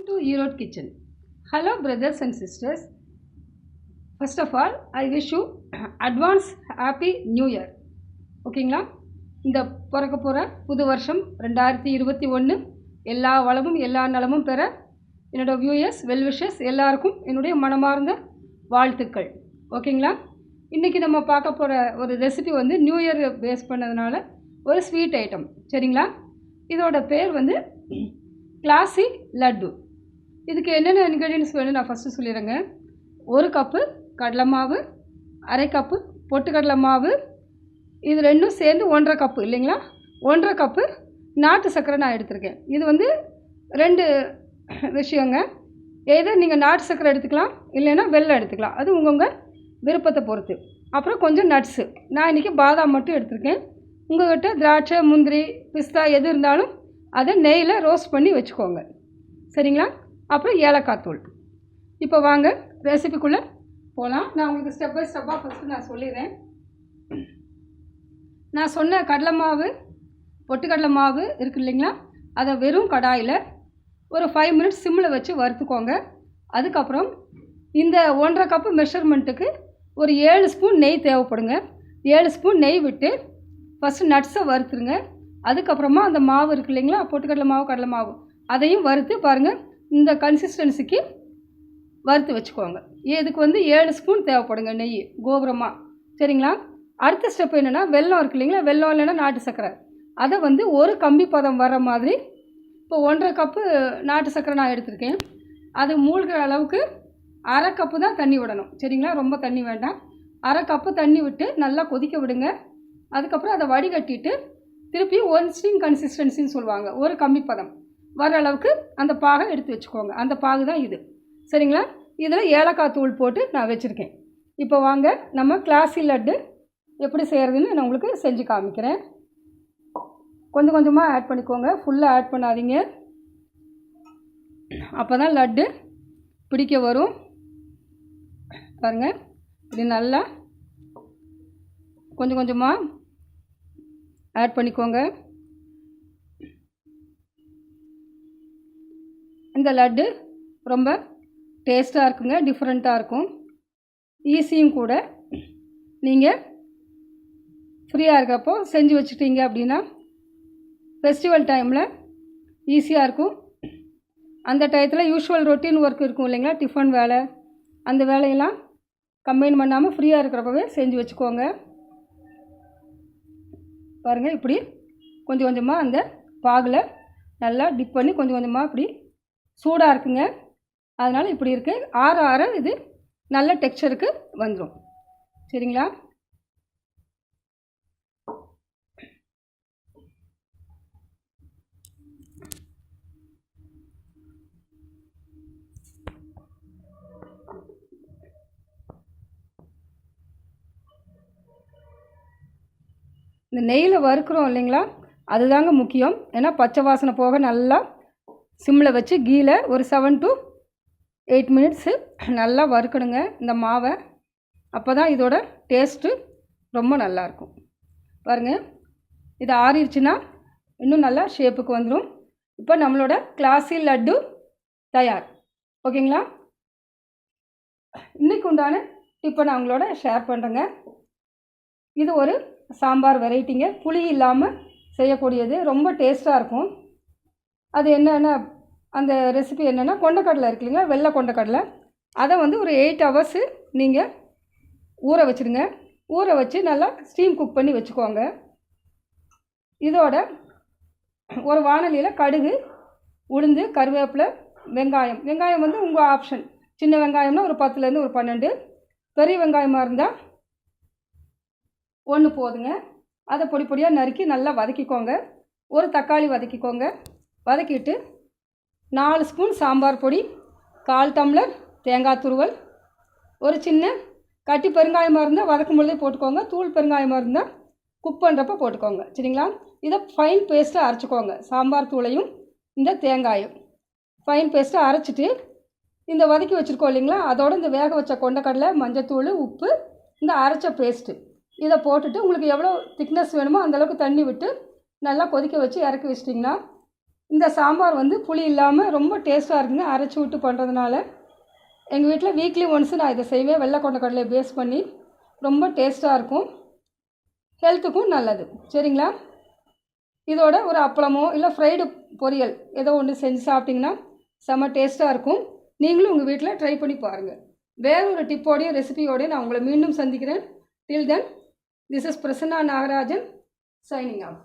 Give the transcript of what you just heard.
to Erode Kitchen. Hello brothers and sisters. First of all, I wish you advance happy new year. ஓகேங்களா? இந்த பிறக்க போகிற புது வருஷம் 2021 எல்லா வளமும் எல்லா நலமும் பெற என்னோடய வியூயர்ஸ் வெல்விஷஸ் எல்லாருக்கும் என்னுடைய மனமார்ந்த வாழ்த்துக்கள். ஓகேங்களா? இன்றைக்கி நம்ம பார்க்க போகிற ஒரு ரெசிபி வந்து நியூ இயர் பேஸ் பண்ணதுனால ஒரு ஸ்வீட் ஐட்டம். சரிங்களா? இதோட பேர் வந்து கிளாசி லட்டு. இதுக்கு என்னென்ன இன்க்ரீடியன்ஸ் வேணும் நான் ஃபஸ்ட்டு சொல்லிடுறேங்க. 1 கப்பு கடலை மாவு, அரை கப்பு பொட்டுக்கடலை மாவு, இது ரெண்டும் சேர்ந்து 1.5 கப்பு இல்லைங்களா, 1.5 கப்பு நாட்டு சர்க்கரை நான் எடுத்திருக்கேன். இது வந்து 2 விஷயங்க. ஏதோ நீங்கள் நாட்டு சர்க்கரை எடுத்துக்கலாம், இல்லைன்னா வெல்லம் எடுத்துக்கலாம், அது உங்கள் விருப்பத்தை பொறுத்து. அப்புறம் கொஞ்சம் நட்ஸு, நான் இன்றைக்கி பாதாம் மட்டும் எடுத்திருக்கேன். உங்கள்கிட்ட திராட்சை முந்திரி பிஸ்தா எது இருந்தாலும் அதை நெய்யில் ரோஸ்ட் பண்ணி வச்சுக்கோங்க. சரிங்களா? அப்புறம் ஏலக்காய் தூள். இப்போ வாங்க ரெசிபிக்குள்ளே போகலாம். நான் உங்களுக்கு ஸ்டெப் பை ஸ்டெப்பாக ஃபஸ்ட்டு நான் சொல்லிடுறேன். நான் சொன்ன கடலை மாவு பொட்டுக்கடலை மாவு இருக்குது இல்லைங்களா, அதை வெறும் கடாயில் ஒரு 5 மினிட்ஸ் சிம்மில் வச்சு வறுத்துக்கோங்க. அதுக்கப்புறம் இந்த 1.5 கப்பு மெஷர்மெண்ட்டுக்கு ஒரு 7 ஸ்பூன் நெய் தேவைப்படுங்க. 7 ஸ்பூன் நெய் விட்டு ஃபஸ்ட்டு நட்ஸை வறுத்துருங்க. அதுக்கப்புறமா அந்த மாவு இருக்குது இல்லைங்களா, பொட்டுக்கடலை மாவு கடலை மாவு, அதையும் வறுத்து பாருங்கள் இந்த கன்சிஸ்டன்சிக்கு வறுத்து வச்சுக்கோங்க. இதுக்கு வந்து 7 ஸ்பூன் தேவைப்படுங்க நெய் கோபுரமாக. சரிங்களா? அடுத்த ஸ்டெப் என்னென்னா, வெல்லம் இருக்குது இல்லைங்களா, வெல்லம் இல்லைன்னா நாட்டு சர்க்கரை, அதை வந்து ஒரு கம்பி பதம் வர்ற மாதிரி இப்போ 1.5 கப்பு நாட்டு சர்க்கரை நான் எடுத்திருக்கேன். அது மூழ்கிற அளவுக்கு அரை கப்பு தான் தண்ணி விடணும். சரிங்களா? ரொம்ப தண்ணி வேண்டாம். அரை கப்பு தண்ணி விட்டு நல்லா கொதிக்க விடுங்க. அதுக்கப்புறம் அதை வடிகட்டிட்டு திருப்பி 1 ஸ்ட்ரிங் கன்சிஸ்டன்சின்னு சொல்லுவாங்க, ஒரு கம்பி பதம் வர அளவுக்கு அந்த பாகை எடுத்து வச்சுக்கோங்க. அந்த பாகு தான் இது. சரிங்களா? இதில் ஏலக்காய் தூள் போட்டு நான் வச்சுருக்கேன். இப்போ வாங்க நம்ம கிளாசி லட்டு எப்படி செய்கிறதுன்னு நான் உங்களுக்கு செஞ்சு காமிக்கிறேன். கொஞ்சம் கொஞ்சமாக ஆட் பண்ணிக்கோங்க, ஃபுல்லாக ஆட் பண்ணாதீங்க, அப்போ தான் லட்டு பிடிக்க வரும். பாருங்கள், இது நல்லா கொஞ்சம் கொஞ்சமாக ஆட் பண்ணிக்கோங்க. இந்த லட்டு ரொம்ப டேஸ்ட்டாக இருக்குங்க, டிஃப்ரெண்ட்டாக இருக்கும், ஈஸியும் கூட. நீங்கள் ஃப்ரீயாக இருக்கப்போ செஞ்சு வச்சுட்டீங்க அப்படின்னா ஃபெஸ்டிவல் டைமில் ஈஸியாக இருக்கும். அந்த டயத்தில் யூஷுவல் ரொட்டீன் ஒர்க் இருக்கும் இல்லைங்களா, டிஃபன் வேலை, அந்த வேலையெல்லாம் கம்பைன் பண்ணாமல் ஃப்ரீயாக இருக்கிறப்பவே செஞ்சு வச்சுக்கோங்க. பாருங்கள், இப்படி கொஞ்சம் கொஞ்சமாக அந்த பாகில் நல்லா டிப் பண்ணி கொஞ்சம் கொஞ்சமாக இப்படி சூடாக இருக்குங்க, அதனால் இப்படி இருக்குது. ஆற ஆற இது நல்ல டெக்ஸ்சருக்கு வந்துடும். சரிங்களா? இந்த நெய்யில் வறுக்கிறோம் இல்லைங்களா, அதுதாங்க முக்கியம். ஏன்னா பச்சை வாசனை போக நல்லா சிம்மில் வச்சு கீழே ஒரு 7 to 8 மினிட்ஸு நல்லா வறுக்கணுங்க இந்த மாவை. அப்போ தான் இதோட டேஸ்ட்டு ரொம்ப நல்லாயிருக்கும். பாருங்கள், இது ஆறிடுச்சுன்னா இன்னும் நல்லா ஷேப்புக்கு வந்துடும். இப்போ நம்மளோட கிளாசி லட்டு தயார். ஓகேங்களா? இன்றைக்கு உண்டான டிப்பை நான் உங்களோட ஷேர் பண்ணுறேங்க. இது ஒரு சாம்பார் வெரைட்டிங்க, புளி இல்லாமல் செய்யக்கூடியது, ரொம்ப டேஸ்ட்டாக இருக்கும். அது என்னென்ன அந்த ரெசிபி என்னென்னா, கொண்டக்கடலை இருக்கு இல்லைங்களா, வெள்ளை கொண்டக்கடலை, அதை வந்து ஒரு 8 ஹவர்ஸு நீங்கள் ஊற வச்சுருங்க. ஊற வச்சு நல்லா ஸ்டீம் குக் பண்ணி வச்சுக்கோங்க. இதோட ஒரு வாணலியில் கடுகு உளுந்து கருவேப்பிலை வெங்காயம் வந்து உங்கள் ஆப்ஷன். சின்ன வெங்காயம்னா ஒரு 10லேருந்து ஒரு 12, பெரிய வெங்காயமாக இருந்தால் 1 போதுங்க. அதை பொடி பொடியாக நறுக்கி நல்லா வதக்கிக்கோங்க. ஒரு தக்காளி வதக்கிக்கோங்க. வதக்கிட்டு 4 ஸ்பூன் சாம்பார் பொடி, 1/4 டம்ளர் தேங்காய் துருவல், ஒரு சின்ன கட்டி பெருங்காயமாக இருந்தால் வதக்கும் பொழுதே போட்டுக்கோங்க, தூள் பெருங்காயமாக இருந்தால் குக் பண்ணுறப்ப போட்டுக்கோங்க. சரிங்களா? இதை ஃபைன் பேஸ்ட்டாக அரைச்சிக்கோங்க. சாம்பார் தூளையும் இந்த தேங்காயும் ஃபைன் பேஸ்ட்டாக அரைச்சிட்டு இந்த வதக்கி வச்சுருக்கோம் இல்லைங்களா, அதோடு இந்த வேக வச்ச கொண்டக்கடலை, மஞ்சத்தூள், உப்பு, இந்த அரைச்ச பேஸ்ட்டு இதை போட்டுட்டு உங்களுக்கு எவ்வளோ திக்னஸ் வேணுமோ அந்தளவுக்கு தண்ணி விட்டு நல்லா கொதிக்க வச்சு இறக்கி வச்சிட்டிங்கன்னா இந்த சாம்பார் வந்து புளி இல்லாமல் ரொம்ப டேஸ்ட்டாக இருக்குங்க. அரைச்சி விட்டு பண்ணுறதுனால எங்கள் வீட்டில் வீக்லி ஒன்ஸு நான் இதை செய்வேன். வெள்ளை கொண்டக்கடலையை பேஸ் பண்ணி ரொம்ப டேஸ்ட்டாக இருக்கும், ஹெல்த்துக்கும் நல்லது. சரிங்களா? இதோட ஒரு அப்பளமோ இல்லை ஃப்ரைடு பொரியல் ஏதோ ஒன்று செஞ்சு சாப்பிட்டிங்கன்னா செம்ம டேஸ்ட்டாக இருக்கும். நீங்களும் உங்கள் வீட்டில் ட்ரை பண்ணி பாருங்கள். வேற ஒரு டிப்போடையும் ரெசிபியோடையும் நான் உங்களை மீண்டும் சந்திக்கிறேன். Till then, this is Prasanna Nagarajan signing of.